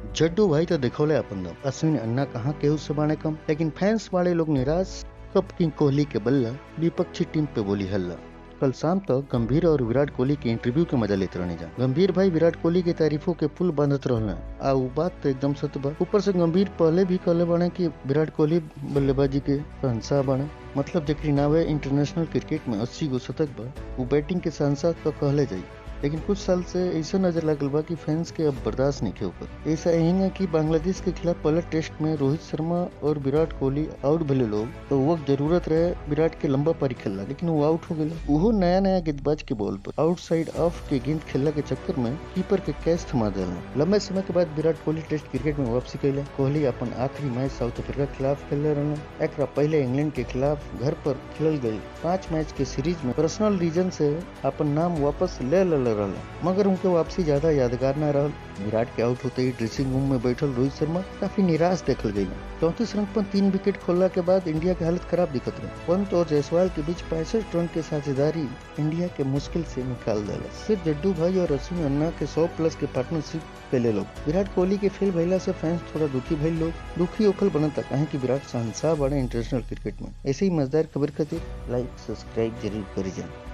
जड्डू भाई तो दिखौले अपन दम। अश्विन अन्ना कहाँ केहू से बाणे कम, लेकिन फैंस वाले लोग निराश कब किंग कोहली के बल्ला विपक्षी टीम पे बोली हल्ला। कल शाम तक गंभीर और विराट कोहली के इंटरव्यू के मजा लेते रहने जा। गंभीर भाई विराट कोहली के तारीफों के पुल बांधत रहना आ उ बात तो एकदम सत्य बा। ऊपर से गंभीर पहले भी कहले बाने कि विराट कोहली बल्लेबाजी के शहंशाह बाने, मतलब जेकरी नावे इंटरनेशनल क्रिकेट में 80 गो शतक बा, वो बैटिंग के शहंशाह तो कहले जाई। लेकिन कुछ साल से ऐसा नजर लगल बा कि फैंस के अब बर्दाश्त नहीं के ऊपर। ऐसा यही है कि बांग्लादेश के खिलाफ पहले टेस्ट में रोहित शर्मा और विराट कोहली आउट भले लोग तो वक्त जरूरत रहे विराट के लंबा पारी खेलना, लेकिन वो आउट हो गए। वो नया नया गेंदबाज के बॉल पर आउटसाइड ऑफ के गेंद खेलने के चक्कर में कीपर के कैच थमा देना। लंबे समय के बाद विराट कोहली टेस्ट क्रिकेट में वापसी कैले। कोहली अपन आखिरी मैच साउथ अफ्रीका के खिलाफ खेलने रहना। एक पहले इंग्लैंड के खिलाफ घर पर खेलल गई 5 मैच के सीरीज में पर्सनल रीजन से अपन नाम वापस ले रहल, मगर उनके वापसी ज्यादा यादगार न रहल। विराट के आउट होते ही ड्रेसिंग रूम में बैठल रोहित शर्मा काफी निराश देखल गई। 34 रन पर 3 विकेट खोलने के बाद इंडिया की हालत खराब दिखत रही। पंत और जायसवाल के बीच 65 रन के साझेदारी इंडिया के मुश्किल से निकाल दिला। सिर्फ जड्डू भाई और अश्विन अन्ना के 100+ के पार्टनरशिप पहले लोग। विराट कोहली के फेल भइला से फैंस थोड़ा दुखी भइल लोग दुखी ओखल बनता कहे कि विराट शहंशाह बने इंटरनेशनल क्रिकेट में। ऐसे ही मजेदार खबर खातिर लाइक सब्सक्राइब जरूर करी जाए।